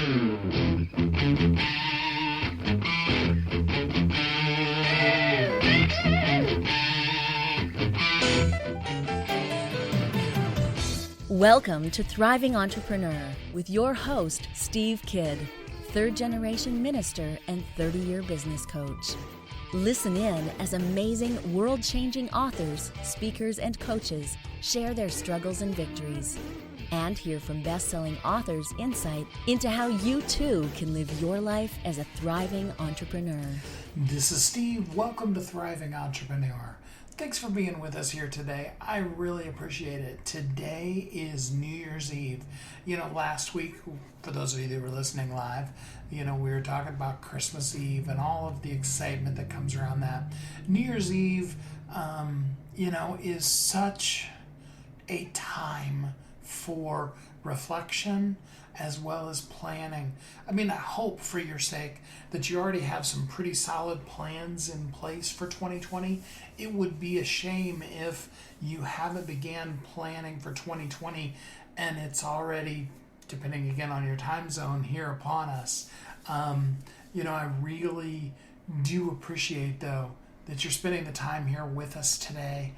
Welcome to Thriving Entrepreneur with your host, Steve Kidd, third-generation minister and 30-year business coach. Listen in as amazing, world-changing authors, speakers, and coaches share their struggles and victories. And hear from best-selling authors' insight into how you too can live your life as a thriving entrepreneur. This is Steve. Welcome to Thriving Entrepreneur. Thanks for being with us here today. I really appreciate it. Today is New Year's Eve. Last week, for those of you that were listening live, we were talking about Christmas Eve and all of the excitement that comes around that. New Year's Eve, is such a time for reflection as well as planning. I hope for your sake that you already have some pretty solid plans in place for 2020. It would be a shame if you haven't began planning for 2020 and it's already, depending again on your time zone, here upon us. I really do appreciate, though, that you're spending the time here with us today.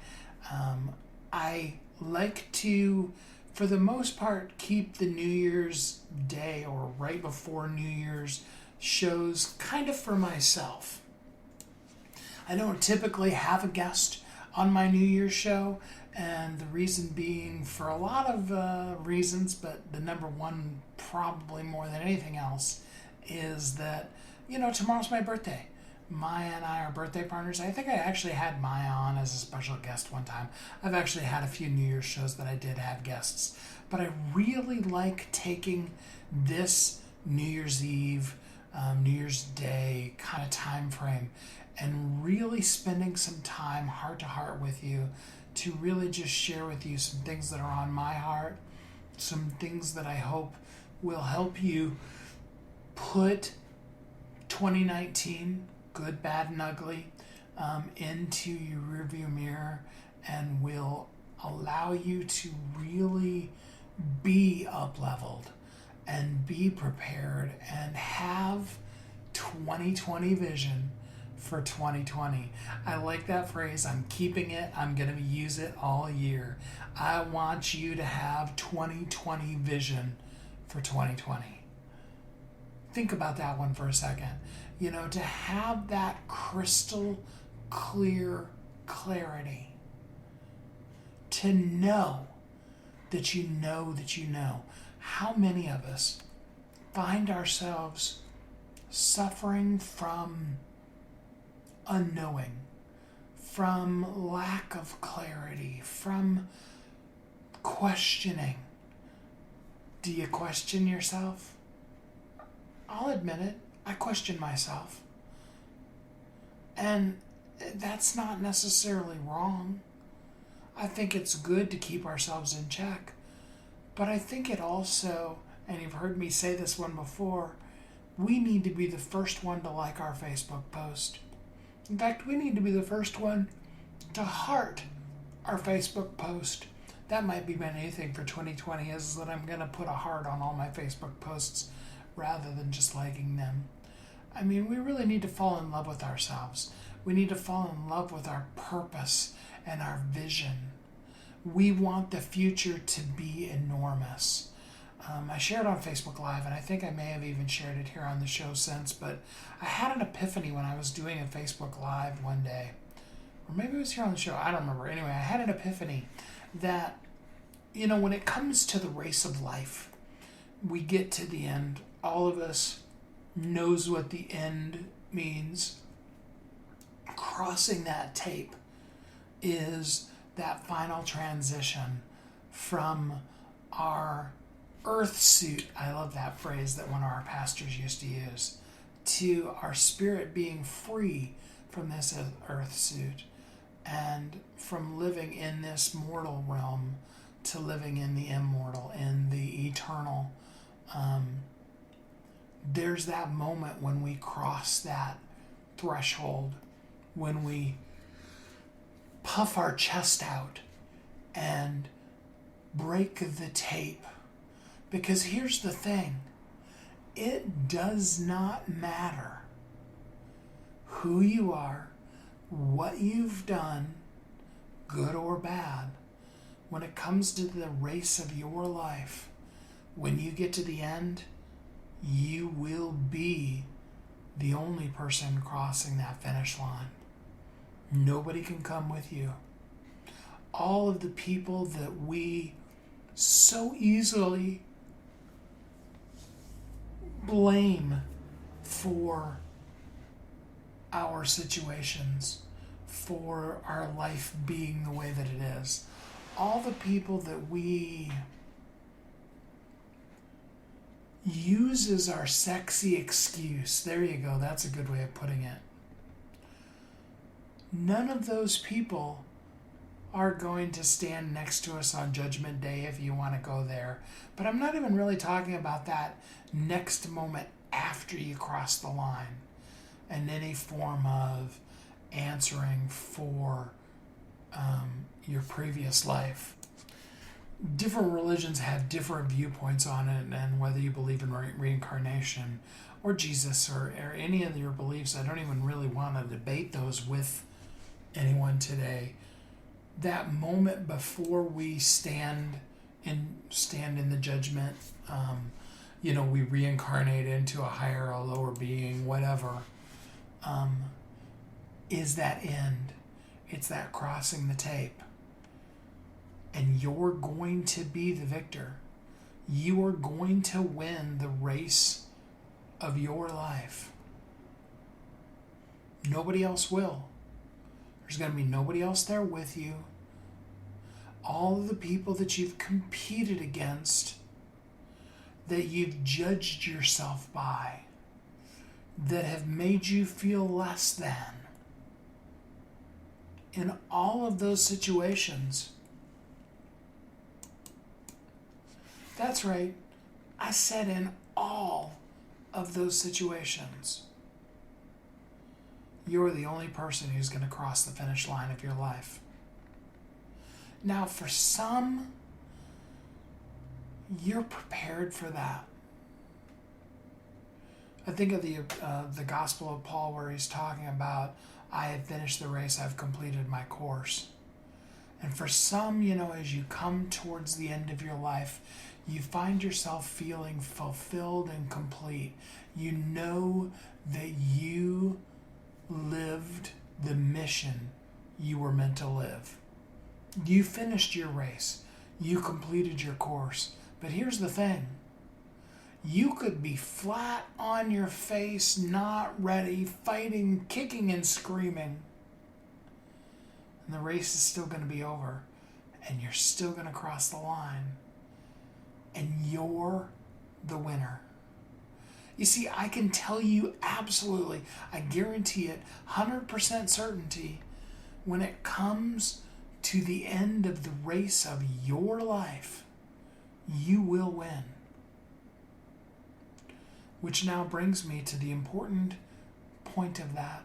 I like to, for the most part, keep the New Year's Day or right before New Year's shows kind of for myself. I don't typically have a guest on my New Year's show, and the reason being for a lot of reasons, but the number one, probably more than anything else, is that, tomorrow's my birthday. Maya and I are birthday partners. I think I actually had Maya on as a special guest one time. I've actually had a few New Year's shows that I did have guests. But I really like taking this New Year's Eve, New Year's Day kind of time frame and really spending some time heart to heart with you to really just share with you some things that are on my heart, some things that I hope will help you put 2019, good, bad, and ugly, into your rearview mirror and will allow you to really be up-leveled and be prepared and have 2020 vision for 2020. I like that phrase. I'm keeping it. I'm going to use it all year. I want you to have 2020 vision for 2020. Think about that one for a second. To have that crystal clear clarity. To know that you know that you know. How many of us find ourselves suffering from unknowing, from lack of clarity, from questioning? Do you question yourself? I'll admit it. I question myself. And that's not necessarily wrong. I think it's good to keep ourselves in check. But I think it also, and you've heard me say this one before, we need to be the first one to like our Facebook post. In fact, we need to be the first one to heart our Facebook post. That might be my new thing for 2020, is that I'm going to put a heart on all my Facebook posts rather than just liking them. We really need to fall in love with ourselves. We need to fall in love with our purpose and our vision. We want the future to be enormous. I shared on Facebook Live, and I think I may have even shared it here on the show since, but I had an epiphany when I was doing a Facebook Live one day. Or maybe it was here on the show, I don't remember. Anyway, I had an epiphany that, when it comes to the race of life, we get to the end. All of us knows what the end means. Crossing that tape is that final transition from our earth suit, I love that phrase that one of our pastors used to use, to our spirit being free from this earth suit and from living in this mortal realm to living in the immortal, in the eternal. There's that moment when we cross that threshold, when we puff our chest out and break the tape. Because here's the thing, it does not matter who you are, what you've done, good or bad. When it comes to the race of your life, when you get to the end, you will be the only person crossing that finish line. Nobody can come with you. All of the people that we so easily blame for our situations, for our life being the way that it is, all the people that we use as our sexy excuse, there you go, that's a good way of putting it. None of those people are going to stand next to us on Judgment Day, if you want to go there. But I'm not even really talking about that next moment after you cross the line and any form of answering for your previous life. Different religions have different viewpoints on it, and whether you believe in reincarnation or Jesus or any of your beliefs, I don't even really want to debate those with anyone today. That moment before we stand in the judgment, we reincarnate into a higher or lower being, whatever, is that end. It's that crossing the tape. And you're going to be the victor. You are going to win the race of your life. Nobody else will. There's going to be nobody else there with you. All of the people that you've competed against, that you've judged yourself by, that have made you feel less than. In all of those situations, that's right, I said in all of those situations, you're the only person who's going to cross the finish line of your life. Now, for some, you're prepared for that. I think of the Gospel of Paul, where he's talking about, I have finished the race, I've completed my course. And for some, as you come towards the end of your life, you find yourself feeling fulfilled and complete. You know that you lived the mission you were meant to live. You finished your race. You completed your course. But here's the thing. You could be flat on your face, not ready, fighting, kicking, and screaming. And the race is still going to be over. And you're still going to cross the line. And you're the winner. You see, I can tell you absolutely, I guarantee it, 100% certainty, when it comes to the end of the race of your life, you will win. Which now brings me to the important point of that.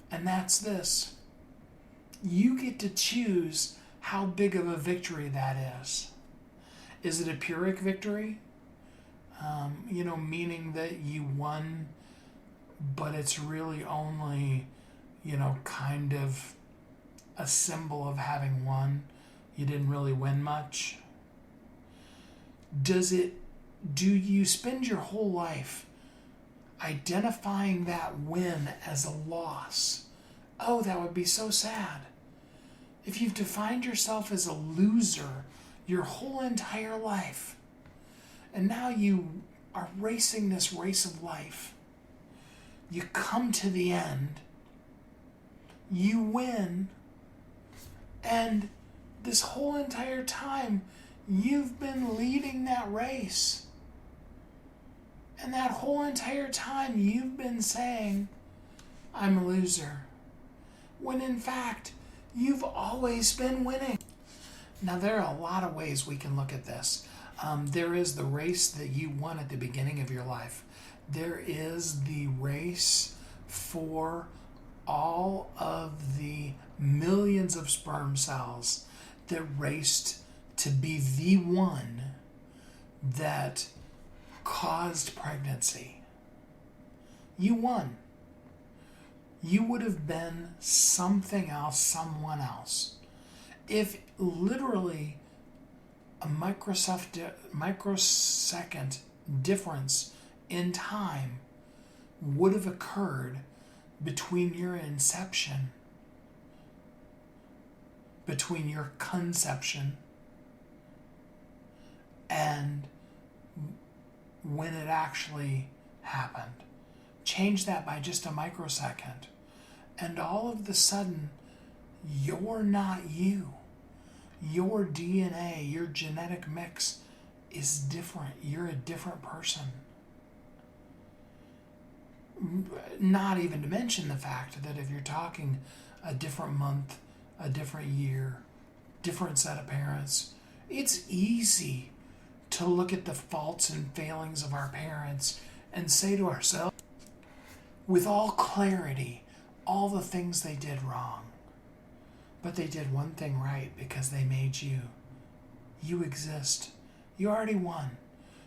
And that's this. You get to choose how big of a victory that is. Is it a Pyrrhic victory? Meaning that you won, but it's really only, kind of a symbol of having won. You didn't really win much. Do you spend your whole life identifying that win as a loss? Oh, that would be so sad. If you've defined yourself as a loser your whole entire life, and now you are racing this race of life, you come to the end, you win, and this whole entire time you've been leading that race. And that whole entire time you've been saying, I'm a loser. When in fact, you've always been winning. Now, there are a lot of ways we can look at this. There is the race that you won at the beginning of your life. There is the race for all of the millions of sperm cells that raced to be the one that caused pregnancy. You won. You would have been something else, someone else. If literally a microsecond difference in time would have occurred between your inception, between your conception, and when it actually happened. Change that by just a microsecond, and all of a sudden, you're not you. Your DNA, your genetic mix is different. You're a different person. Not even to mention the fact that if you're talking a different month, a different year, different set of parents, it's easy to look at the faults and failings of our parents and say to ourselves, with all clarity, all the things they did wrong. But they did one thing right because they made you. You exist. You already won.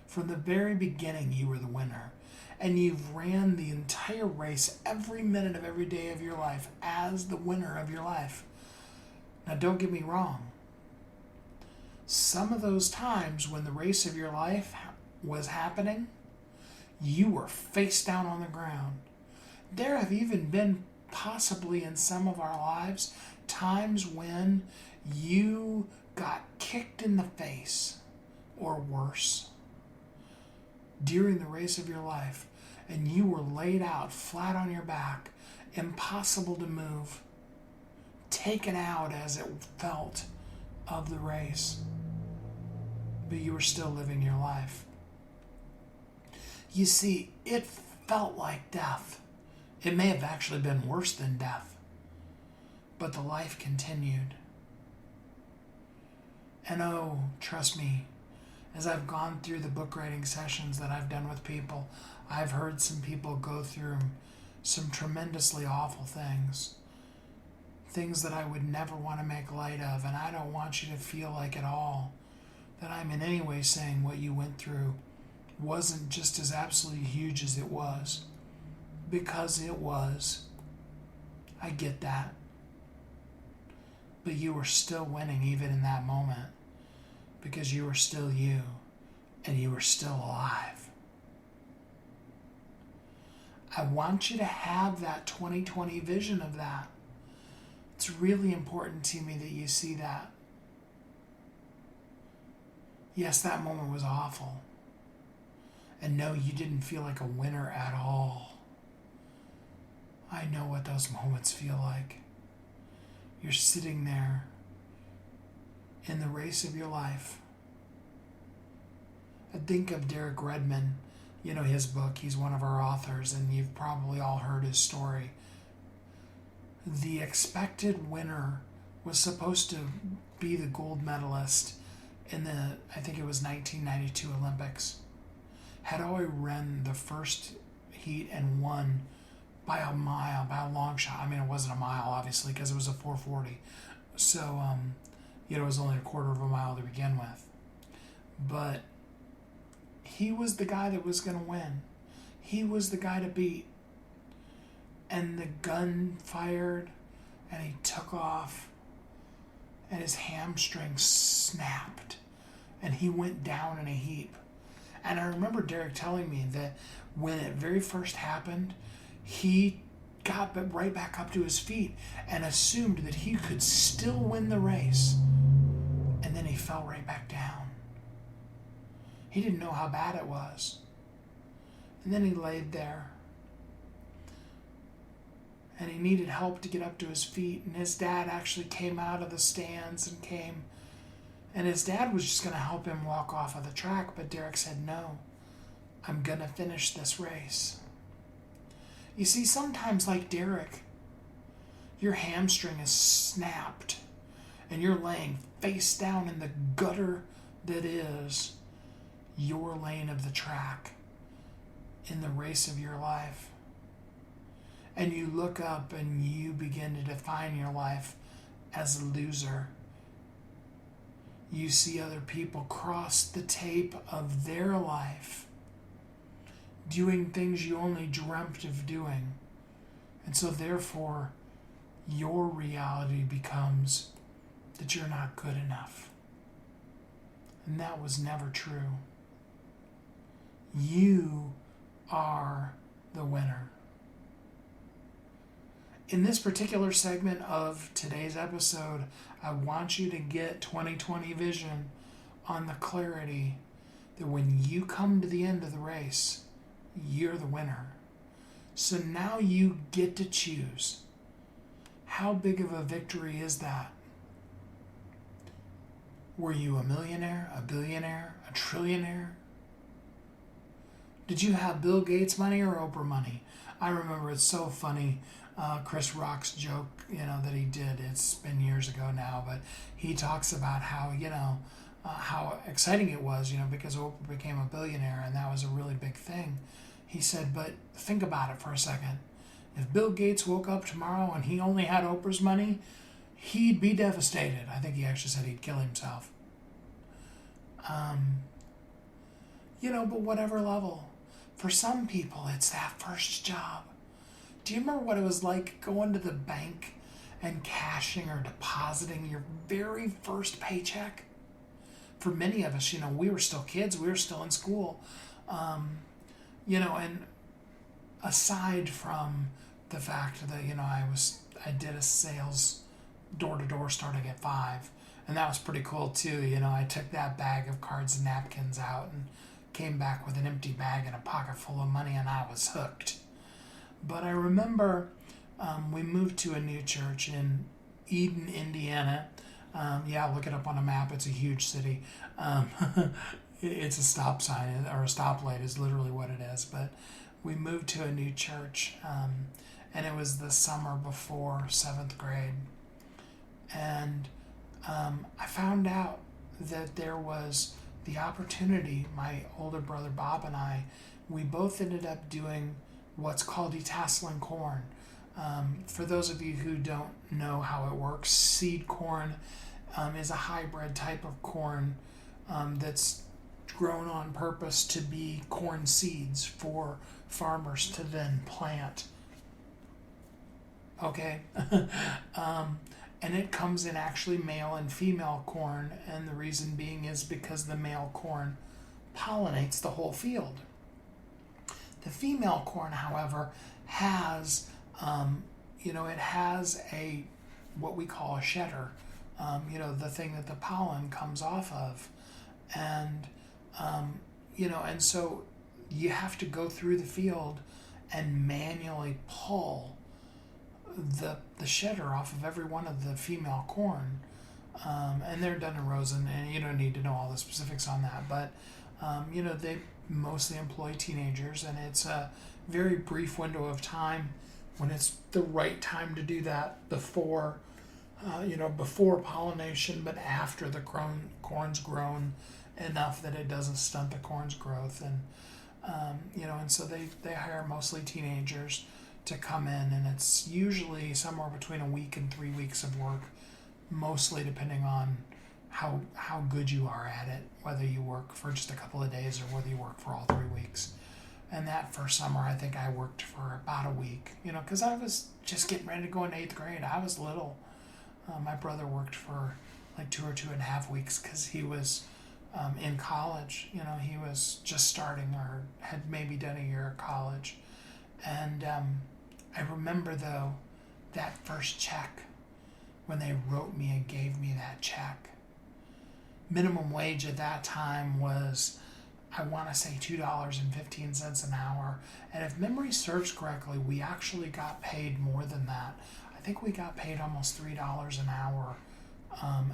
From the very beginning, you were the winner. And you've ran the entire race every minute of every day of your life as the winner of your life. Now, don't get me wrong. Some of those times when the race of your life was happening, you were face down on the ground. There have even been, possibly in some of our lives, times when you got kicked in the face, or worse, during the race of your life, and you were laid out flat on your back, impossible to move, taken out as it felt of the race, but you were still living your life. You see, it felt like death. It may have actually been worse than death, but the life continued. And oh, trust me, as I've gone through the book writing sessions that I've done with people, I've heard some people go through some tremendously awful things. Things that I would never want to make light of, and I don't want you to feel like at all that I'm in any way saying what you went through wasn't just as absolutely huge as it was. Because it was. I get that. But you were still winning even in that moment. Because you were still you. And you were still alive. I want you to have that 2020 vision of that. It's really important to me that you see that. Yes, that moment was awful. And no, you didn't feel like a winner at all. I know what those moments feel like. You're sitting there in the race of your life. I think of Derek Redmond, his book. He's one of our authors, and you've probably all heard his story. The expected winner was supposed to be the gold medalist in the, I think it was 1992 Olympics. Had already run the first heat and won by a mile, by a long shot. I mean, it wasn't a mile, obviously, because it was a 440. So, it was only a quarter of a mile to begin with. But he was the guy that was going to win. He was the guy to beat. And the gun fired, and he took off, and his hamstring snapped, and he went down in a heap. And I remember Derek telling me that when it very first happened, he got right back up to his feet and assumed that he could still win the race. And then he fell right back down. He didn't know how bad it was. And then he laid there. And he needed help to get up to his feet. And his dad actually came out of the stands and came. And his dad was just going to help him walk off of the track. But Derek said, no, I'm going to finish this race. You see, sometimes like Derek, your hamstring is snapped and you're laying face down in the gutter that is your lane of the track in the race of your life. And you look up and you begin to define your life as a loser. You see other people cross the tape of their life doing things you only dreamt of doing. And so therefore, your reality becomes that you're not good enough. And that was never true. You are the winner. In this particular segment of today's episode, I want you to get 2020 vision on the clarity that when you come to the end of the race, you're the winner. So now you get to choose. How big of a victory is that? Were you a millionaire, a billionaire, a trillionaire? Did you have Bill Gates money or Oprah money? I remember it's so funny, Chris Rock's joke, that he did. It's been years ago now, but he talks about how, how exciting it was, because Oprah became a billionaire and that was a really big thing. He said, but think about it for a second. If Bill Gates woke up tomorrow and he only had Oprah's money, he'd be devastated. I think he actually said he'd kill himself. But whatever level. For some people, it's that first job. Do you remember what it was like going to the bank and cashing or depositing your very first paycheck? For many of us, we were still kids. We were still in school. And aside from the fact that, I did a sales door-to-door starting at 5, and that was pretty cool too. I took that bag of cards and napkins out and came back with an empty bag and a pocket full of money, and I was hooked. But I remember we moved to a new church in Eden, Indiana. Look it up on a map. It's a huge city. It's a stop sign, or a stoplight is literally what it is. But we moved to a new church, and it was the summer before 7th grade. And I found out that there was the opportunity. My older brother Bob and I, we both ended up doing what's called detasseling corn. For those of you who don't know how it works, seed corn is a hybrid type of corn that's grown on purpose to be corn seeds for farmers to then plant. Okay? And it comes in actually male and female corn, and the reason being is because the male corn pollinates the whole field. The female corn, however, has, it has what we call a shedder, the thing that the pollen comes off of. And, and so you have to go through the field and manually pull the shedder off of every one of the female corn. And they're done in rows, and you don't need to know all the specifics on that, but, they mostly employ teenagers, and it's a very brief window of time when it's the right time to do that before pollination, but after the corn's grown enough that it doesn't stunt the corn's growth. And, and so they hire mostly teenagers to come in, and it's usually somewhere between a week and 3 weeks of work, mostly depending on how good you are at it, whether you work for just a couple of days or whether you work for all 3 weeks. And that first summer, I think I worked for about a week, because I was just getting ready to go into 8th grade. I was little. My brother worked for like 2 or 2.5 weeks because he was in college. He was just starting or had maybe done a year of college. And I remember, though, that first check, when they wrote me and gave me that check. Minimum wage at that time was, I want to say, $2.15 an hour. And if memory serves correctly, we actually got paid more than that. I think we got paid almost $3 an hour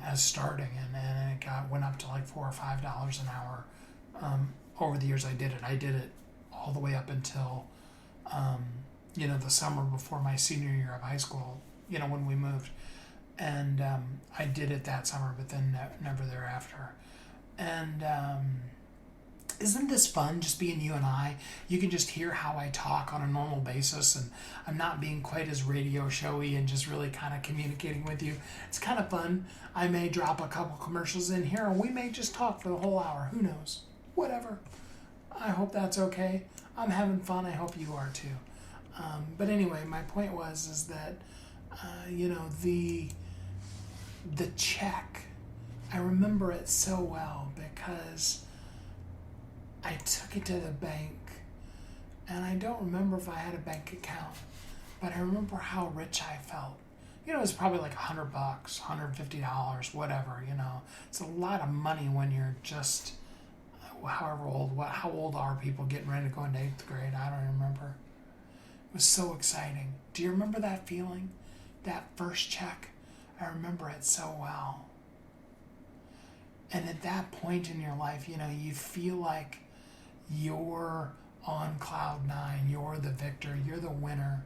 as starting, and it went up to like $4 or $5 an hour over the years I did it. I did it all the way up until the summer before my senior year of high school, when we moved. And I did it that summer, but then never thereafter. And isn't this fun, just being you and I? You can just hear how I talk on a normal basis, and I'm not being quite as radio showy and just really kind of communicating with you. It's kind of fun. I may drop a couple commercials in here, and we may just talk for the whole hour. Who knows? Whatever. I hope that's okay. I'm having fun. I hope you are too. But anyway, my point is that the check. I remember it so well because I took it to the bank, and I don't remember if I had a bank account, but I remember how rich I felt. It was probably like $100, $150, whatever. It's a lot of money when you're just however old. How old are people getting ready to go into 8th grade? I don't remember. It was so exciting. Do you remember that feeling? That first check? I remember it so well. And at that point in your life, you feel like you're on cloud nine. You're the victor. You're the winner.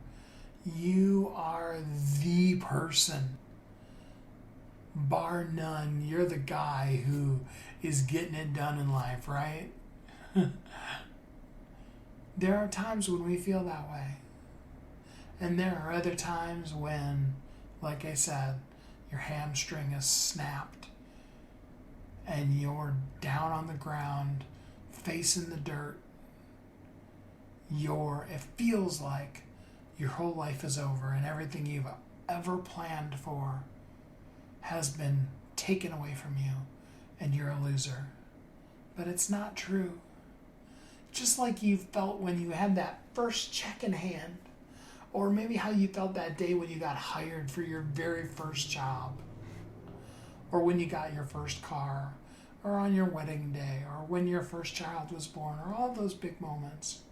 You are the person. Bar none, you're the guy who is getting it done in life, right? There are times when we feel that way. And there are other times when, like I said, your hamstring is snapped and you're down on the ground, facing the dirt. It feels like your whole life is over and everything you've ever planned for has been taken away from you and you're a loser. But it's not true. Just like you felt when you had that first check in hand, or maybe how you felt that day when you got hired for your very first job, or when you got your first car, or on your wedding day, or when your first child was born, or all those big moments,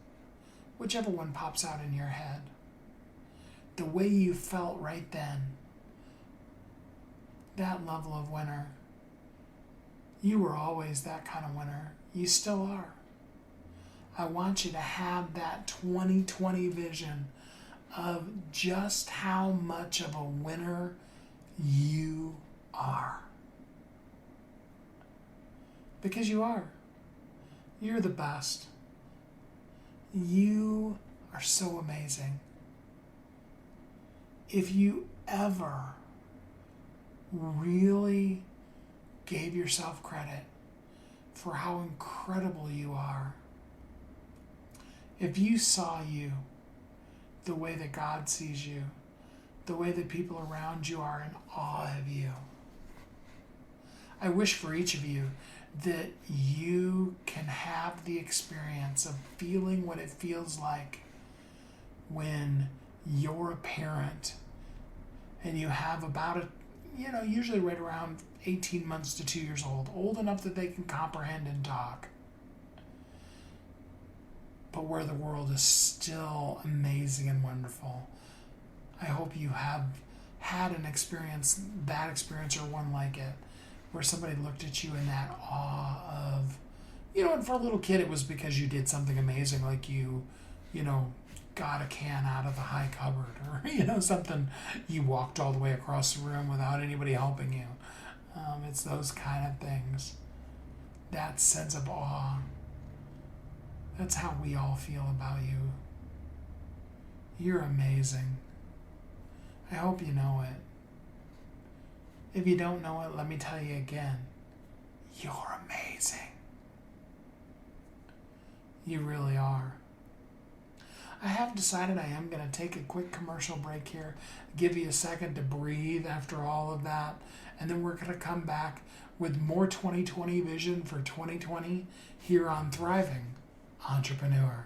whichever one pops out in your head. The way you felt right then, that level of winner, you were always that kind of winner. You still are. I want you to have that 2020 vision of just how much of a winner you are. Because you are. You're the best. You are so amazing. If you ever really gave yourself credit for how incredible you are, if you saw you the way that God sees you, the way that people around you are in awe of you, I wish for each of you that you can have the experience of feeling what it feels like when you're a parent and you have about usually right around 18 months to 2 years old enough that they can comprehend and talk, but where the world is still amazing and wonderful. I hope you have had that experience or one like it, where somebody looked at you in that awe of, and for a little kid it was because you did something amazing, like you got a can out of the high cupboard, or something, you walked all the way across the room without anybody helping you. It's those kind of things, that sense of awe. That's how we all feel about you. You're amazing. I hope you know it. If you don't know it, let me tell you again. You're amazing. You really are. I have decided I am going to take a quick commercial break here, give you a second to breathe after all of that, and then we're going to come back with more 2020 vision for 2020 here on Thriving Entrepreneur.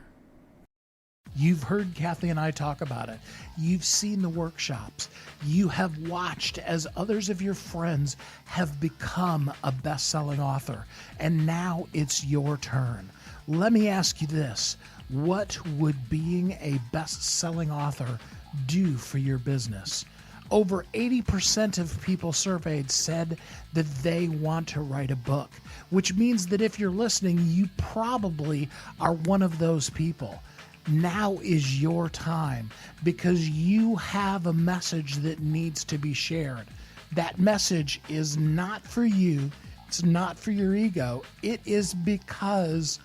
You've heard Kathy and I talk about it. You've seen the workshops. You have watched as others of your friends have become a best-selling author, and now it's your turn. Let me ask you this. What would being a best-selling author do for your business? Over 80% of people surveyed said that they want to write a book, which means that if you're listening, you probably are one of those people. Now is your time, because you have a message that needs to be shared. That message is not for you. It's not for your ego. It is because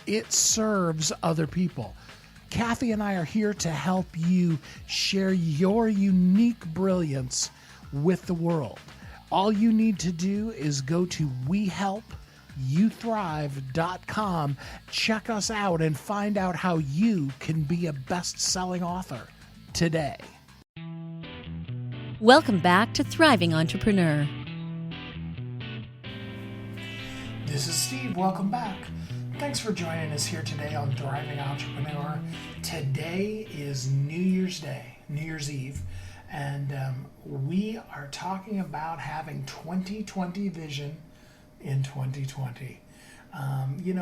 it serves other people. Kathy and I are here to help you share your unique brilliance with the world. All you need to do is go to youthrive.com. Check us out and find out how you can be a best-selling author today. Welcome back to Thriving Entrepreneur. This is Steve. Welcome back. Thanks for joining us here today on Thriving Entrepreneur. Today is New Year's Day, New Year's Eve, and we are talking about having 2020 vision in 2020.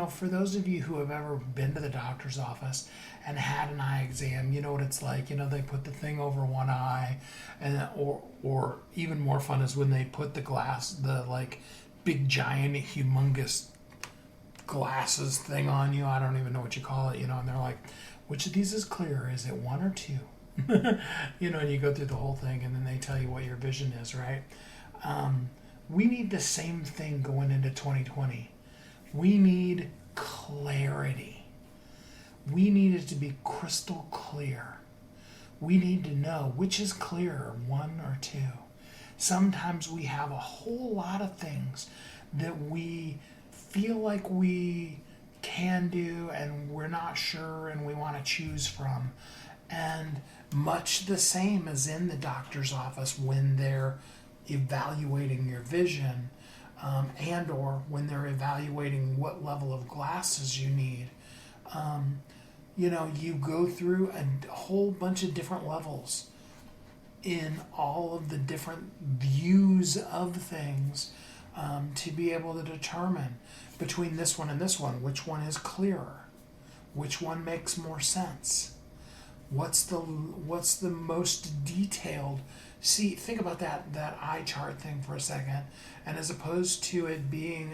For those of you who have ever been to the doctor's office and had an eye exam, you know what it's like. They put the thing over one eye, and or even more fun is when they put the big giant humongous glasses thing on you. I don't even know what you call it, and they're like, which of these is clear? Is it one or two? And you go through the whole thing and then they tell you what your vision is, right? We need the same thing going into 2020. We need clarity. We need it to be crystal clear. We need to know which is clearer, one or two. Sometimes we have a whole lot of things that we feel like we can do and we're not sure and we want to choose from. And much the same as in the doctor's office when they're evaluating your vision, and or when they're evaluating what level of glasses you need. You go through a whole bunch of different levels in all of the different views of things to be able to determine between this one and this one, which one is clearer, which one makes more sense, what's the most detailed. See, think about that eye chart thing for a second, and as opposed to it being,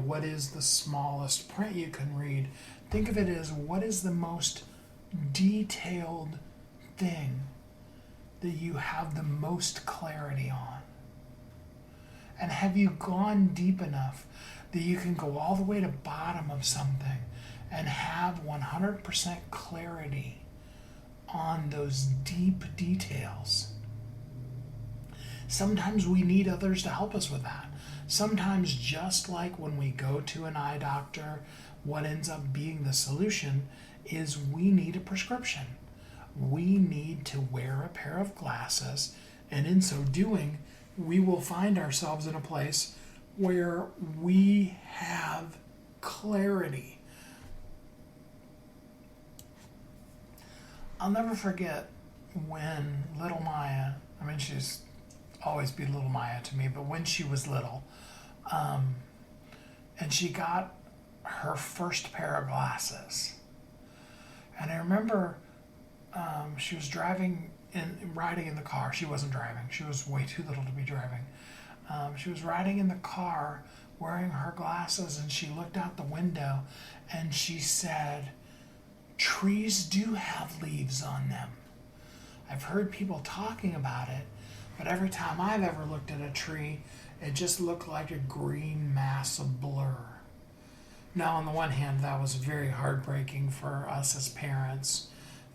what is the smallest print you can read, think of it as what is the most detailed thing that you have the most clarity on. And have you gone deep enough that you can go all the way to bottom of something and have 100% clarity on those deep details? Sometimes we need others to help us with that. Sometimes, just like when we go to an eye doctor, what ends up being the solution is we need a prescription. We need to wear a pair of glasses, and in so doing, we will find ourselves in a place where we have clarity. I'll never forget when little Maya, she's always be little Maya to me, but when she was little, and she got her first pair of glasses. And I remember she was riding in the car. She wasn't driving. She was way too little to be driving. She was riding in the car wearing her glasses, and she looked out the window and she said, "Trees do have leaves on them. I've heard people talking about it, but every time I've ever looked at a tree, it just looked like a green mass of blur." Now, on the one hand, that was very heartbreaking for us as parents,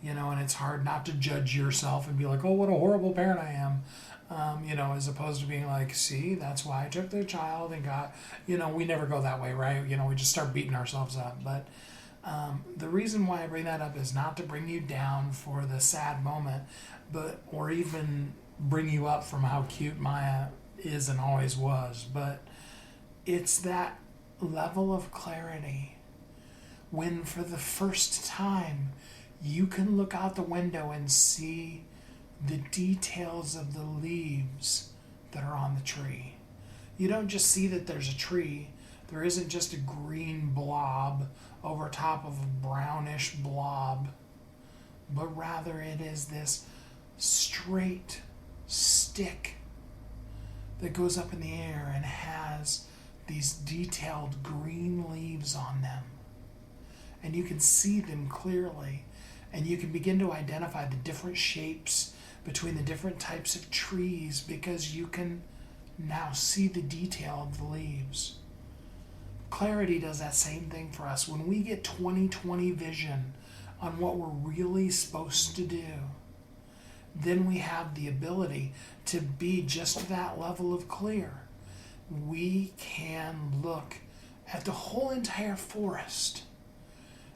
and it's hard not to judge yourself and be like, oh, what a horrible parent I am, as opposed to being like, see, that's why I took the child and got, we never go that way, right? We just start beating ourselves up. But the reason why I bring that up is not to bring you down for the sad moment, or even bring you up from how cute Maya is and always was, but it's that level of clarity when for the first time you can look out the window and see the details of the leaves that are on the tree. You don't just see that there's a tree. There isn't just a green blob over top of a brownish blob, but rather it is this straight stick that goes up in the air and has these detailed green leaves on them. And you can see them clearly, and you can begin to identify the different shapes between the different types of trees because you can now see the detail of the leaves. Clarity does that same thing for us. When we get 20/20 vision on what we're really supposed to do, then we have the ability to be just that level of clear. we can look at the whole entire forest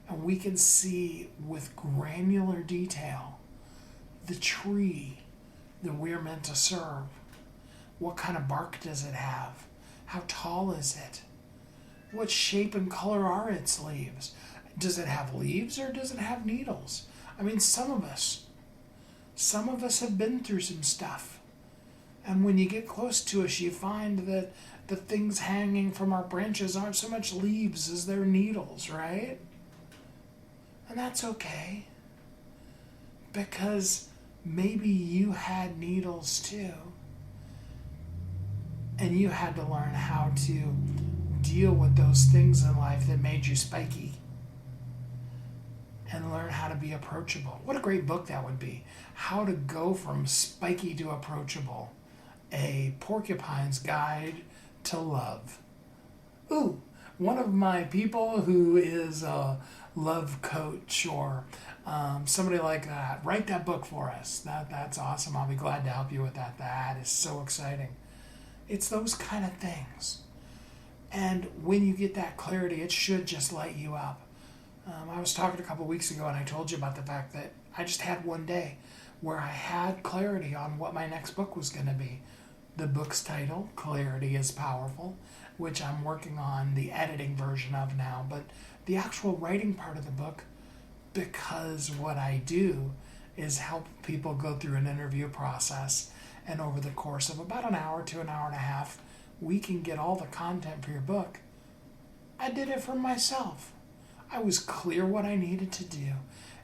and we can see with granular detail the tree that we're meant to serve. What kind of bark does it have? How tall is it? What shape and color are its leaves? Does it have leaves or does it have needles? I mean, some of us have been through some stuff. And when you get close to us, you find that the things hanging from our branches aren't so much leaves as they're needles, right? And that's okay. Because maybe you had needles too. And you had to learn how to deal with those things in life that made you spiky. And learn how to be approachable. What a great book that would be. How to go from spiky to approachable. A Porcupine's Guide to Love. Ooh, one of my people who is a love coach or somebody like that, write that book for us. That's awesome. I'll be glad to help you with that. That is so exciting. It's those kind of things. And when you get that clarity, it should just light you up. I was talking a couple weeks ago and I told you about the fact that I just had one day where I had clarity on what my next book was going to be. The book's title, Clarity is Powerful, which I'm working on the editing version of now, but the actual writing part of the book, because what I do is help people go through an interview process, and over the course of about an hour to an hour and a half, we can get all the content for your book. I did it for myself. I was clear what I needed to do,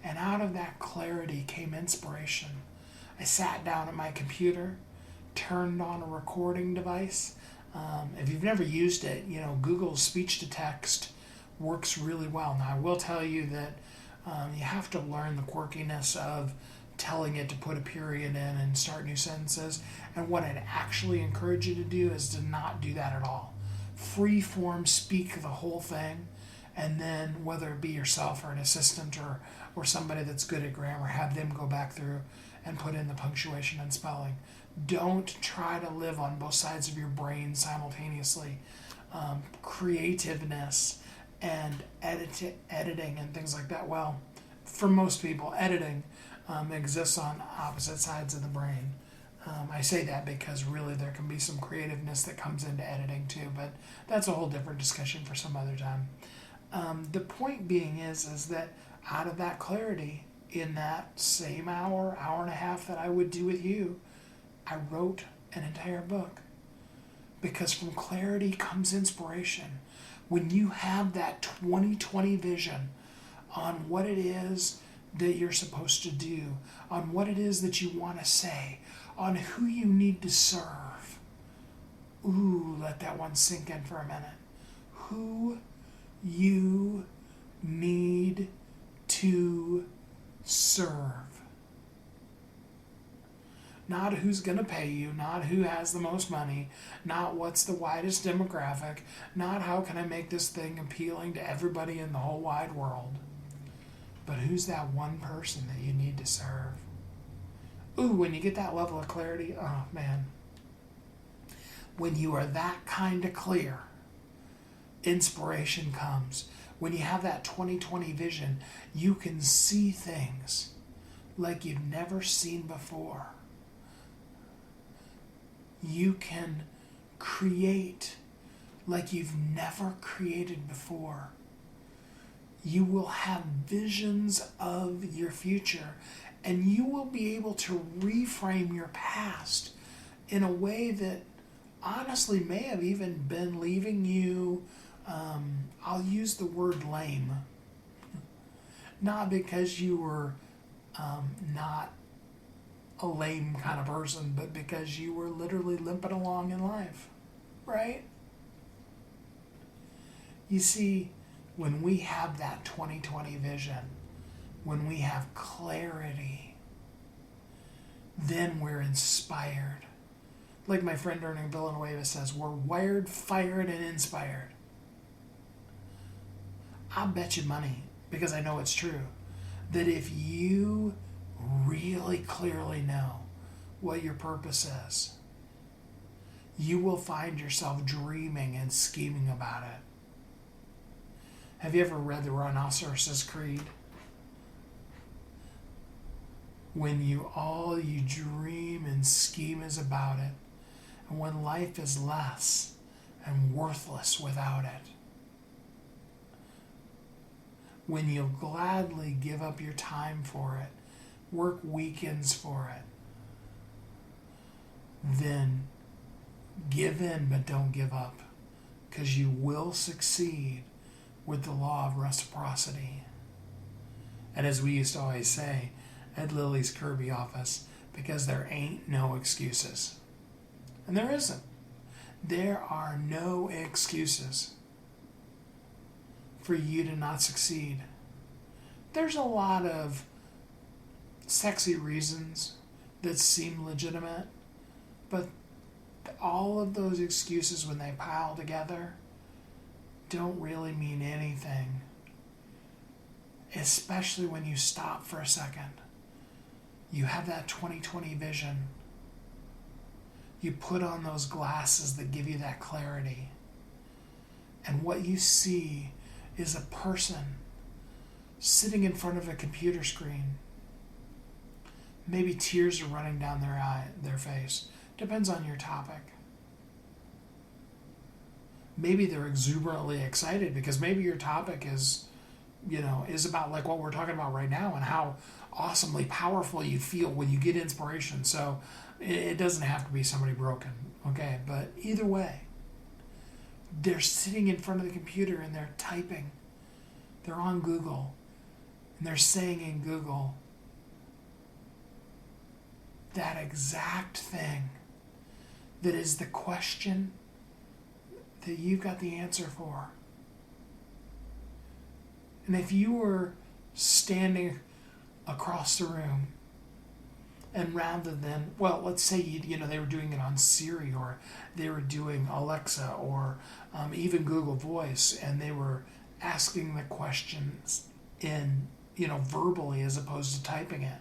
and out of that clarity came inspiration. I sat down at my computer, turned on a recording device. If you've never used it, Google's speech-to-text works really well. Now, I will tell you that you have to learn the quirkiness of telling it to put a period in and start new sentences. And what I'd actually encourage you to do is to not do that at all. Free form, speak the whole thing. And then whether it be yourself or an assistant or somebody that's good at grammar, have them go back through and put in the punctuation and spelling. Don't try to live on both sides of your brain simultaneously. Creativeness and editing and things like that. Well, for most people, editing exists on opposite sides of the brain. I say that because really there can be some creativeness that comes into editing too, but that's a whole different discussion for some other time. The point being is that out of that clarity, in that same hour and a half that I would do with you, I wrote an entire book. Because from clarity comes inspiration. When you have that 20/20 vision on what it is that you're supposed to do, on what it is that you want to say, on who you need to serve. Ooh, let that one sink in for a minute. Who you need to serve. Not who's going to pay you, not who has the most money, not what's the widest demographic, not how can I make this thing appealing to everybody in the whole wide world, but who's that one person that you need to serve. Ooh, when you get that level of clarity, oh man. When you are that kind of clear, inspiration comes. When you have that 20/20 vision, you can see things like you've never seen before. You can create like you've never created before. You will have visions of your future, and you will be able to reframe your past in a way that honestly may have even been leaving you, I'll use the word lame. Not because you were not a lame kind of person, but because you were literally limping along in life, right? You see, when we have that 20/20 vision, when we have clarity, then we're inspired. Like my friend Ernie Villanueva says, we're wired, fired, and inspired. I'll bet you money, because I know it's true, that if you really clearly know what your purpose is, you will find yourself dreaming and scheming about it. Have you ever read The Rhinoceros' Creed? When all you dream and scheme is about it, and when life is less and worthless without it. When you'll gladly give up your time for it, work weekends for it, then give in but don't give up, because you will succeed with the law of reciprocity. And as we used to always say at Lily's Kirby office, because there ain't no excuses. And there isn't. There are no excuses for you to not succeed. There's a lot of sexy reasons that seem legitimate, but all of those excuses, when they pile together, don't really mean anything, especially when you stop for a second. You have that 20/20 vision. You put on those glasses that give you that clarity. And what you see is a person sitting in front of a computer screen. Maybe tears are running down their face. Depends on your topic. Maybe they're exuberantly excited because maybe your topic is about like what we're talking about right now and how awesomely powerful you feel when you get inspiration. So it doesn't have to be somebody broken, okay? But either way, they're sitting in front of the computer and they're typing. They're on Google and they're saying in Google that exact thing that is the question that you've got the answer for. And if you were standing across the room, and rather than, well, let's say they were doing it on Siri, or they were doing Alexa, or even Google Voice, and they were asking the questions in verbally as opposed to typing it.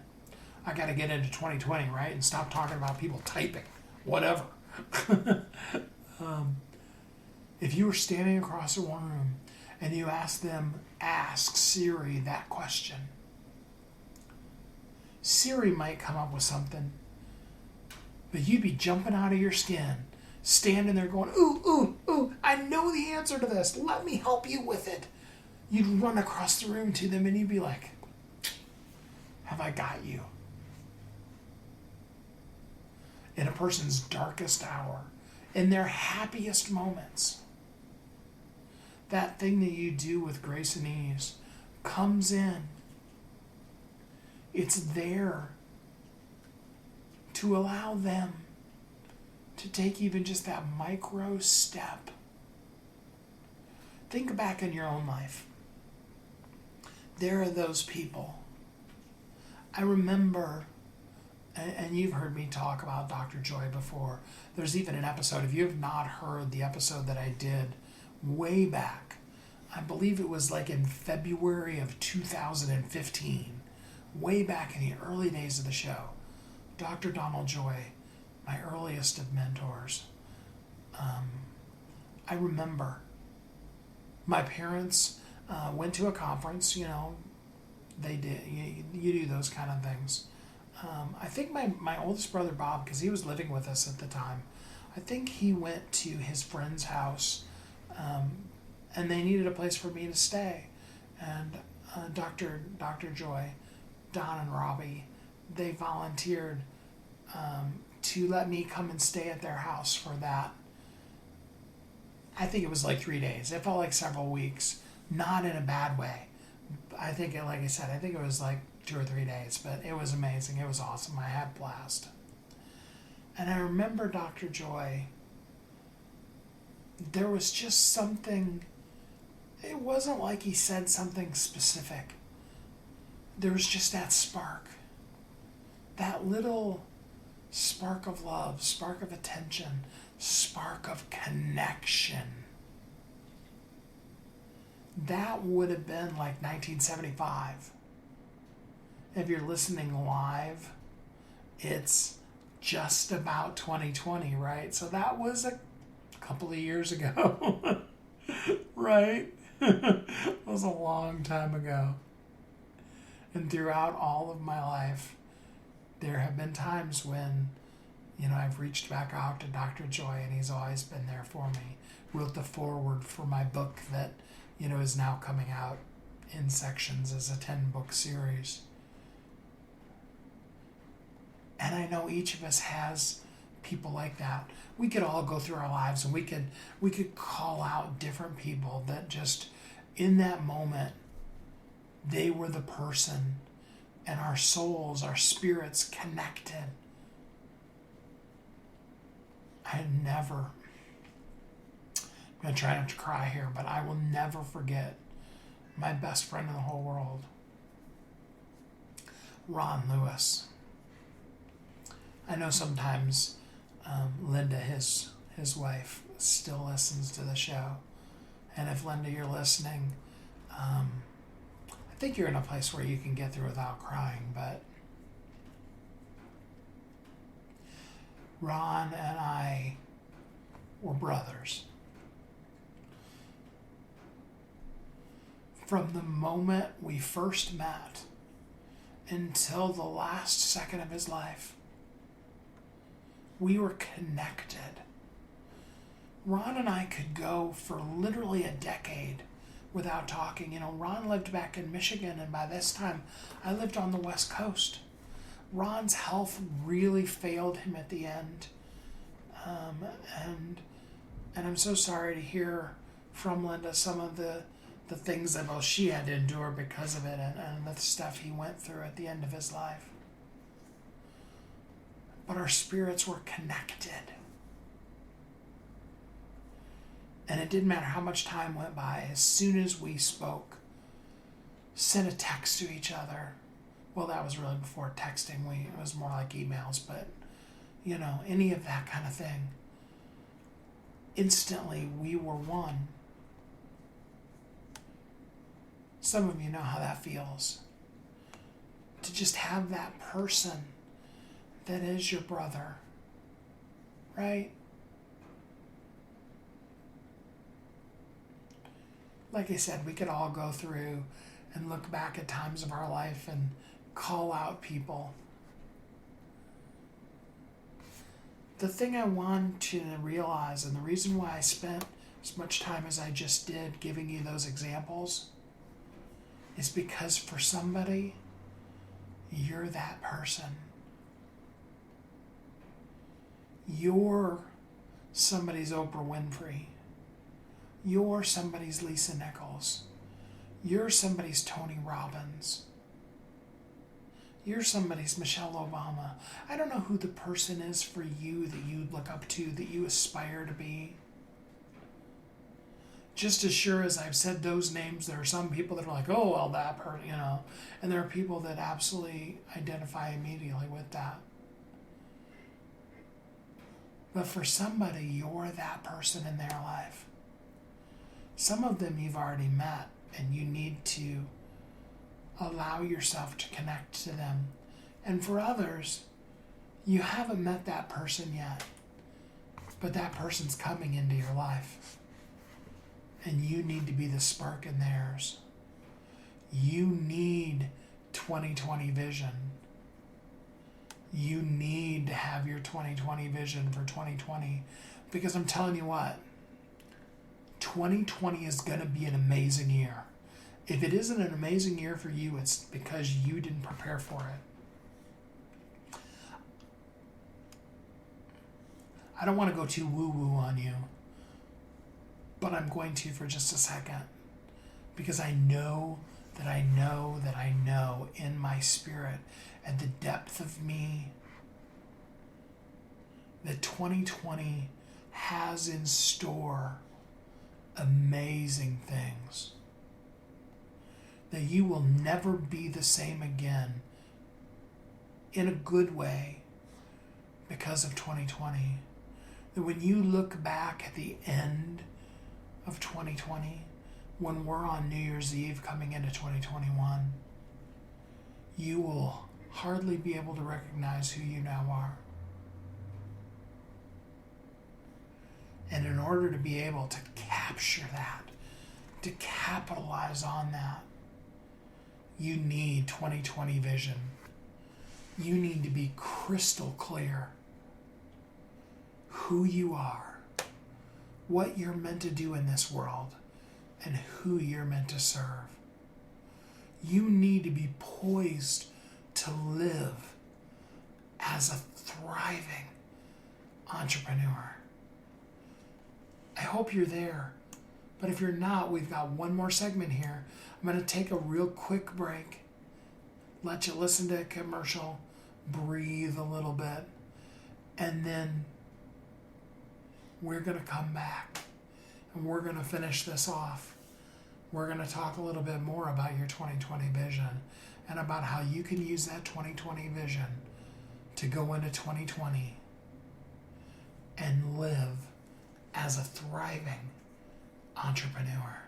I got to get into 2020, right, and stop talking about people typing, whatever. If you were standing across the one room and you ask Siri that question, Siri might come up with something, but you'd be jumping out of your skin, standing there going, ooh, ooh, ooh, I know the answer to this. Let me help you with it. You'd run across the room to them and you'd be like, have I got you? In a person's darkest hour, in their happiest moments, that thing that you do with grace and ease comes in. It's there to allow them to take even just that micro step. Think back in your own life. There are those people. I remember, and you've heard me talk about Dr. Joy before. There's even an episode, if you have not heard the episode that I did way back, I believe it was like in February of 2015, way back in the early days of the show. Dr. Donald Joy, my earliest of mentors. I remember my parents went to a conference, they did, you do those kind of things. I think my oldest brother Bob, because he was living with us at the time, I think he went to his friend's house, and they needed a place for me to stay. And Dr. Joy, Don and Robbie, they volunteered to let me come and stay at their house for that. I think it was like 3 days. It felt like several weeks, not in a bad way. I think, like I said, I think it was like 2 or 3 days, but it was amazing. It was awesome. I had a blast. And I remember Dr. Joy, there was just something, it wasn't like he said something specific. There was just that spark, that little spark of love, spark of attention, spark of connection. That would have been like 1975. If you're listening live, it's just about 2020, right? So that was a couple of years ago, right? It was a long time ago. And throughout all of my life, there have been times when, I've reached back out to Dr. Joy, and he's always been there for me. Wrote the foreword for my book that, is now coming out in sections as a 10-book series. And I know each of us has people like that. We could all go through our lives and we could call out different people that just in that moment they were the person, and our souls, our spirits connected. I'm going to try not to cry here, but I will never forget my best friend in the whole world, Ron Lewis. I know sometimes Linda, his wife, still listens to the show. And if, Linda, you're listening, I think you're in a place where you can get through without crying, but Ron and I were brothers. From the moment we first met until the last second of his life, we were connected. Ron and I could go for literally a decade without talking. Ron lived back in Michigan, and by this time, I lived on the West Coast. Ron's health really failed him at the end. And I'm so sorry to hear from Linda some of the things that she had to endure because of it, and the stuff he went through at the end of his life. But our spirits were connected. And it didn't matter how much time went by. As soon as we spoke, sent a text to each other. Well, that was really before texting. It was more like emails, but, any of that kind of thing. Instantly, we were one. Some of you know how that feels. To just have that person that is your brother, right? Like I said, we could all go through and look back at times of our life and call out people. The thing I want you to realize, and the reason why I spent as much time as I just did giving you those examples, is because for somebody, you're that person. You're somebody's Oprah Winfrey. You're somebody's Lisa Nichols. You're somebody's Tony Robbins. You're somebody's Michelle Obama. I don't know who the person is for you that you look up to, that you aspire to be. Just as sure as I've said those names, there are some people that are like, oh, well, that person, and there are people that absolutely identify immediately with that. But for somebody, you're that person in their life. Some of them you've already met, and you need to allow yourself to connect to them. And for others, you haven't met that person yet, but that person's coming into your life. And you need to be the spark in theirs. You need 2020 vision. You need to have your 2020 vision for 2020. Because I'm telling you what, 2020 is going to be an amazing year. If it isn't an amazing year for you, it's because you didn't prepare for it. I don't want to go too woo-woo on you, but I'm going to for just a second, because I know that I know that I know in my spirit, at the depth of me, that 2020 has in store amazing things. That you will never be the same again in a good way because of 2020. That when you look back at the end of 2020, when we're on New Year's Eve coming into 2021, you will hardly be able to recognize who you now are. And in order to be able to capture that, to capitalize on that, you need 2020 vision. You need to be crystal clear who you are, what you're meant to do in this world, and who you're meant to serve. You need to be poised to live as a thriving entrepreneur. I hope you're there. But if you're not, we've got one more segment here. I'm going to take a real quick break, let you listen to a commercial, breathe a little bit, and then we're going to come back and we're going to finish this off. We're going to talk a little bit more about your 2020 vision and about how you can use that 2020 vision to go into 2020 and live as a thriving entrepreneur.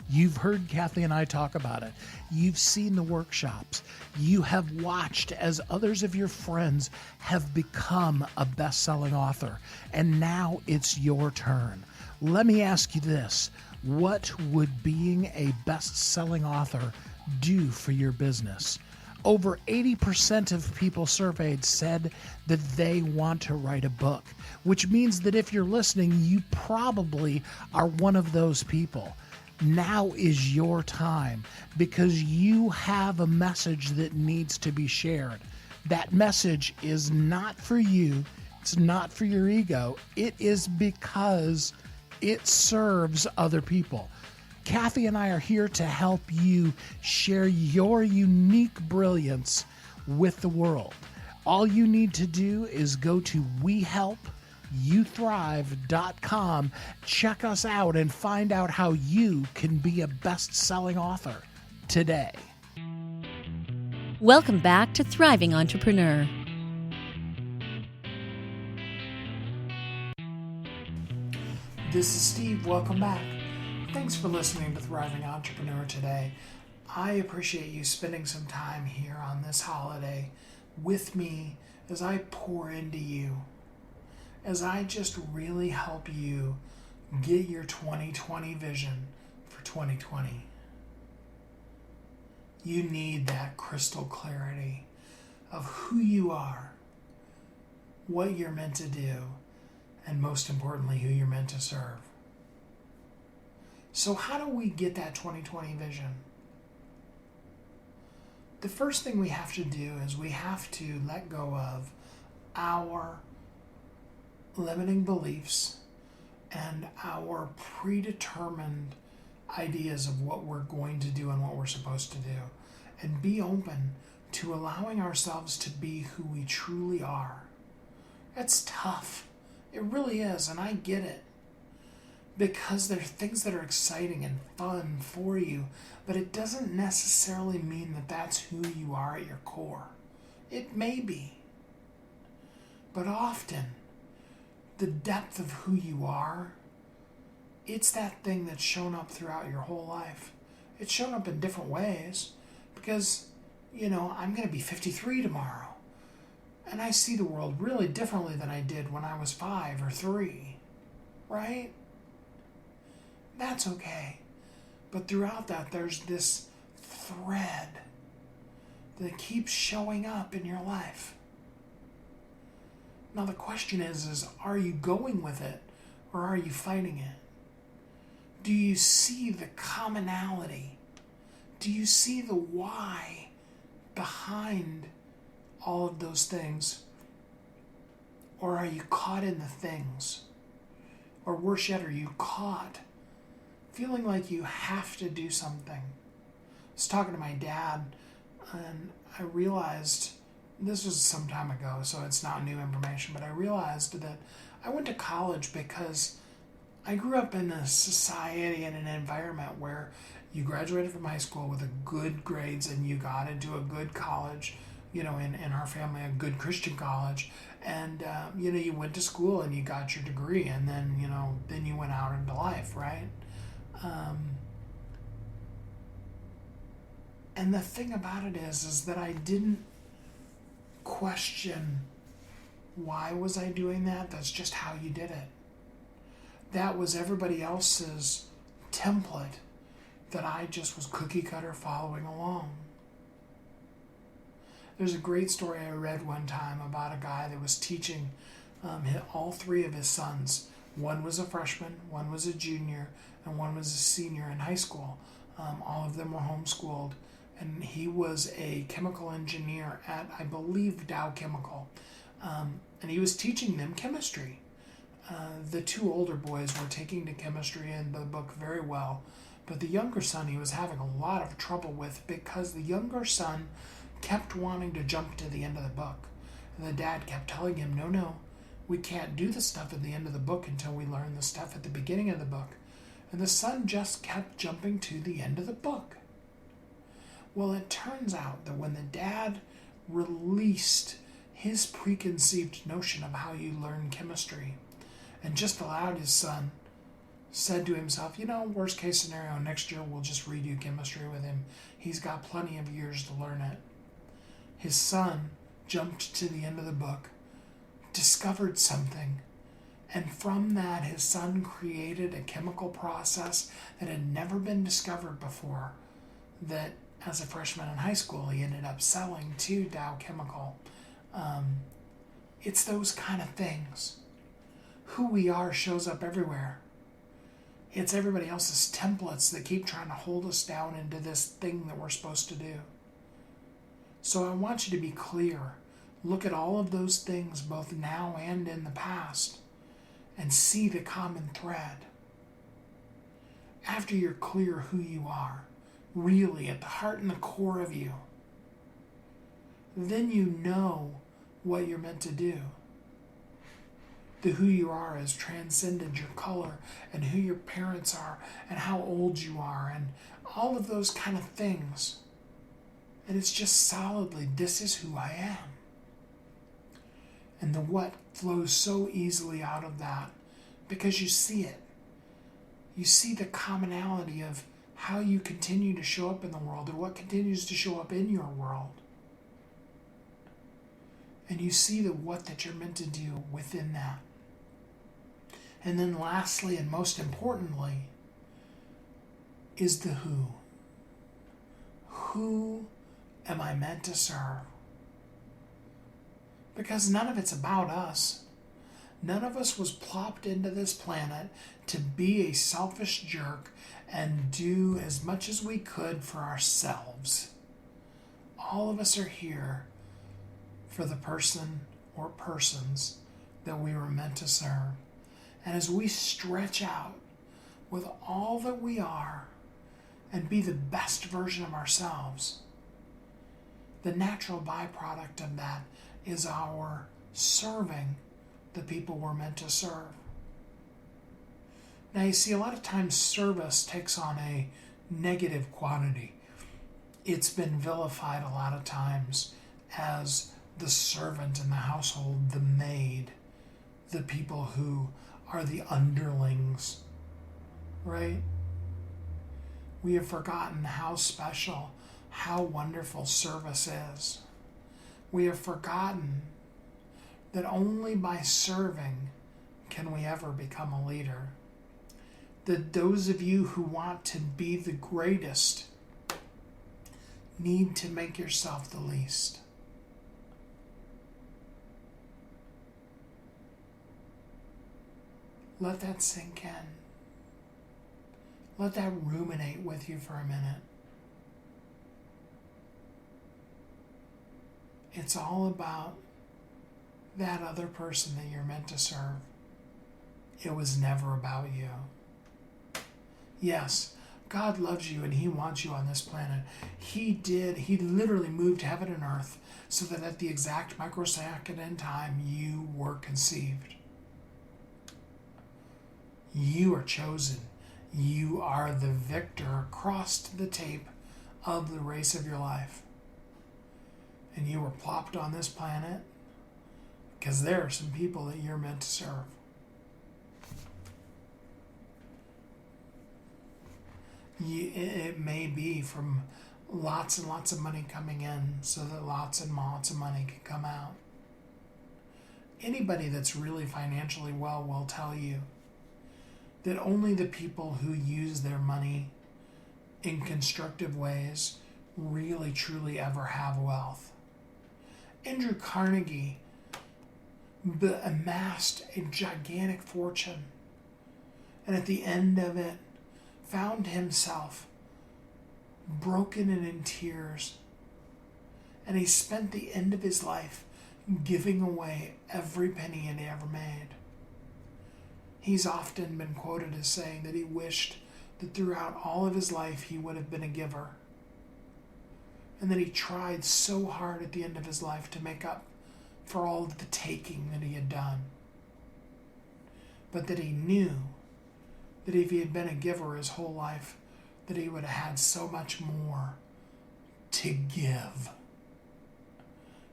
You've heard Kathy and I talk about it. You've seen the workshops. You have watched as others of your friends have become a best-selling author. And now it's your turn. Let me ask you this. What would being a best-selling author do for your business? Over 80% of people surveyed said that they want to write a book, which means that if you're listening, you probably are one of those people. Now is your time because you have a message that needs to be shared. That message is not for you. It's not for your ego. It is because it serves other people. Kathy and I are here to help you share your unique brilliance with the world. All you need to do is go to WeHelpYouThrive.com, check us out, and find out how you can be a best-selling author today. Welcome back to Thriving Entrepreneur. This is Steve. Welcome back. Thanks for listening to Thriving Entrepreneur today. I appreciate you spending some time here on this holiday with me as I pour into you, as I just really help you get your 2020 vision for 2020. You need that crystal clarity of who you are, what you're meant to do, and most importantly, who you're meant to serve. So how do we get that 2020 vision? The first thing we have to do is we have to let go of our limiting beliefs and our predetermined ideas of what we're going to do and what we're supposed to do, and be open to allowing ourselves to be who we truly are. It's tough. It really is, and I get it. Because there are things that are exciting and fun for you, but it doesn't necessarily mean that that's who you are at your core. It may be. But often, the depth of who you are, it's that thing that's shown up throughout your whole life. It's shown up in different ways because, I'm going to be 53 tomorrow. And I see the world really differently than I did when I was 5 or 3, right? That's okay. But throughout that, there's this thread that keeps showing up in your life. Now the question is are you going with it or are you fighting it? Do you see the commonality? Do you see the why behind all of those things? Or are you caught in the things? Or worse yet, are you caught feeling like you have to do something? I was talking to my dad and I realized, this was some time ago, so it's not new information, but I realized that I went to college because I grew up in a society and an environment where you graduated from high school with a good grades and you got into a good college, in our family, a good Christian college. And, you went to school and you got your degree and then, then you went out into life, right? And the thing about it is that I didn't question Why was I doing that? That's just how you did it. That was everybody else's template that I just was cookie cutter following along. There's a great story I read one time about a guy that was teaching all three of his sons. One was a freshman, one was a junior, and one was a senior in high school. All of them were homeschooled, and he was a chemical engineer at, I believe, Dow Chemical. And he was teaching them chemistry. The two older boys were taking to chemistry and the book very well, but the younger son he was having a lot of trouble with because the younger son kept wanting to jump to the end of the book. And the dad kept telling him, no, we can't do the stuff at the end of the book until we learn the stuff at the beginning of the book. And the son just kept jumping to the end of the book. Well, it turns out that when the dad released his preconceived notion of how you learn chemistry and just allowed his son, said to himself, worst case scenario, next year we'll just redo chemistry with him. He's got plenty of years to learn it. His son jumped to the end of the book, discovered something, and from that his son created a chemical process that had never been discovered before, that as a freshman in high school he ended up selling to Dow Chemical. It's those kind of things. Who we are shows up everywhere. It's everybody else's templates that keep trying to hold us down into this thing that we're supposed to do. So I want you to be clear. Look at all of those things, both now and in the past, and see the common thread. After you're clear who you are, really at the heart and the core of you, then you know what you're meant to do. The who you are has transcended your color and who your parents are and how old you are and all of those kind of things. And it's just solidly, this is who I am. And the what flows so easily out of that because you see it. You see the commonality of how you continue to show up in the world or what continues to show up in your world. And you see the what that you're meant to do within that. And then lastly and most importantly is the who. Who am I meant to serve? Because none of it's about us. None of us was plopped into this planet to be a selfish jerk and do as much as we could for ourselves. All of us are here for the person or persons that we were meant to serve. And as we stretch out with all that we are and be the best version of ourselves, the natural byproduct of that is our serving the people we're meant to serve. Now you see, a lot of times service takes on a negative quantity. It's been vilified a lot of times as the servant in the household, the maid, the people who are the underlings, right? We have forgotten how special, how wonderful service is. We have forgotten that only by serving can we ever become a leader. That those of you who want to be the greatest need to make yourself the least. Let that sink in. Let that ruminate with you for a minute. It's all about that other person that you're meant to serve. It was never about you. Yes, God loves you and He wants you on this planet. He literally moved heaven and earth so that at the exact microsecond in time you were conceived. You are chosen. You are the victor across the tape of the race of your life. And you were plopped on this planet because there are some people that you're meant to serve. It may be from lots and lots of money coming in so that lots and lots of money can come out. Anybody that's really financially well will tell you that only the people who use their money in constructive ways really truly ever have wealth. Andrew Carnegie amassed a gigantic fortune, and at the end of it found himself broken and in tears, and he spent the end of his life giving away every penny he ever made. He's often been quoted as saying that he wished that throughout all of his life he would have been a giver, and that he tried so hard at the end of his life to make up for all of the taking that he had done. But that he knew that if he had been a giver his whole life, that he would have had so much more to give.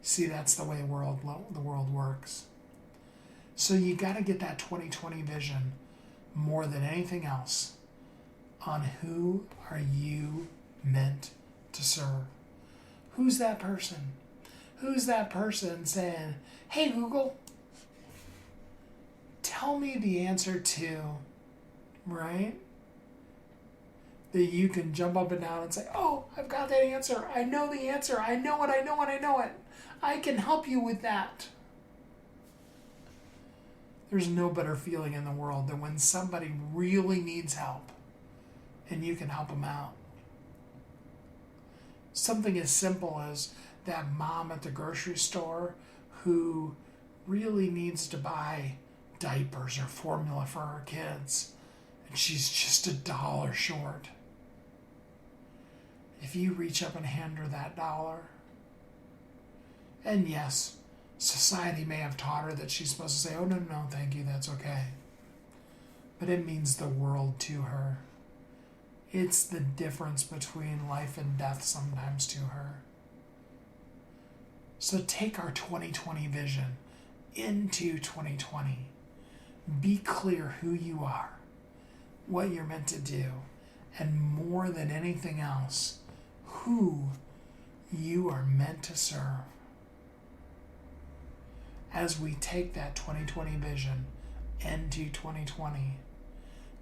See, that's the way the world works. So you got to get that 2020 vision more than anything else on who are you meant to serve. Who's that person? Who's that person saying, hey Google, tell me the answer to, right? That you can jump up and down and say, oh, I've got that answer. I know the answer. I know it. I can help you with that. There's no better feeling in the world than when somebody really needs help and you can help them out. Something as simple as that mom at the grocery store who really needs to buy diapers or formula for her kids, and she's just $1 short. If you reach up and hand her that $1, and yes, society may have taught her that she's supposed to say, oh, no, thank you, that's okay. But it means the world to her. It's the difference between life and death sometimes to her. So take our 2020 vision into 2020. Be clear who you are, what you're meant to do, and more than anything else, who you are meant to serve. As we take that 2020 vision into 2020,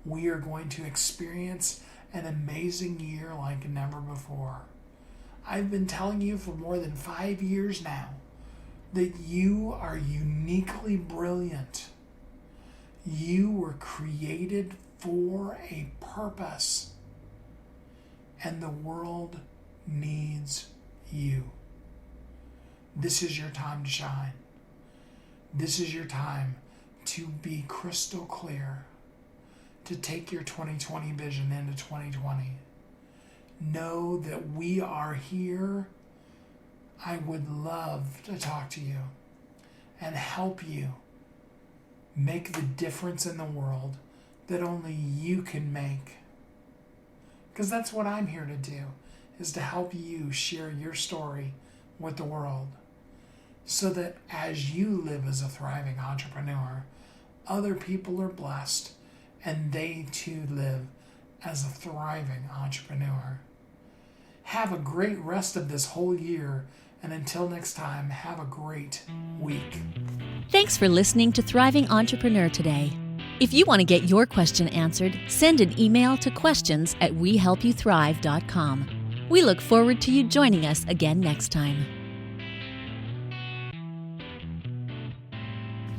we are going to experience an amazing year like never before. I've been telling you for more than 5 years now that you are uniquely brilliant. You were created for a purpose, and the world needs you. This is your time to shine. This is your time to be crystal clear, to take your 2020 vision into 2020. Know that we are here. I would love to talk to you and help you make the difference in the world that only you can make. Because that's what I'm here to do, is to help you share your story with the world, so that as you live as a thriving entrepreneur, other people are blessed and they too live as a thriving entrepreneur. Have a great rest of this whole year, and until next time, have a great week. Thanks for listening to Thriving Entrepreneur today. If you want to get your question answered, send an email to questions@wehelpyouthrive.com. We look forward to you joining us again next time.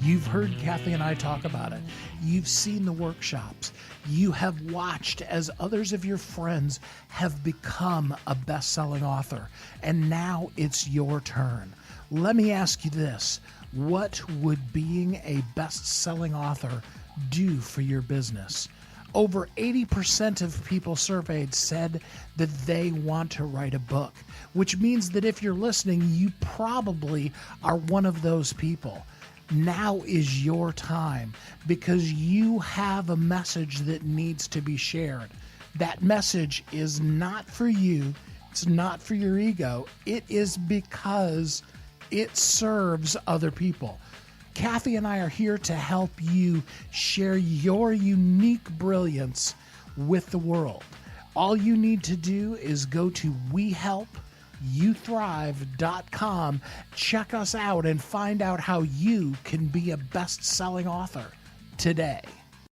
You've heard Kathy and I talk about it. You've seen the workshops. You have watched as others of your friends have become a best-selling author. And now it's your turn. Let me ask you this. What would being a best-selling author do for your business? Over 80% of people surveyed said that they want to write a book, which means that if you're listening, you probably are one of those people. Now is your time, because you have a message that needs to be shared. That message is not for you. It's not for your ego. It is because it serves other people. Kathy and I are here to help you share your unique brilliance with the world. All you need to do is go to youthrive.com. Check us out and find out how you can be a best-selling author today.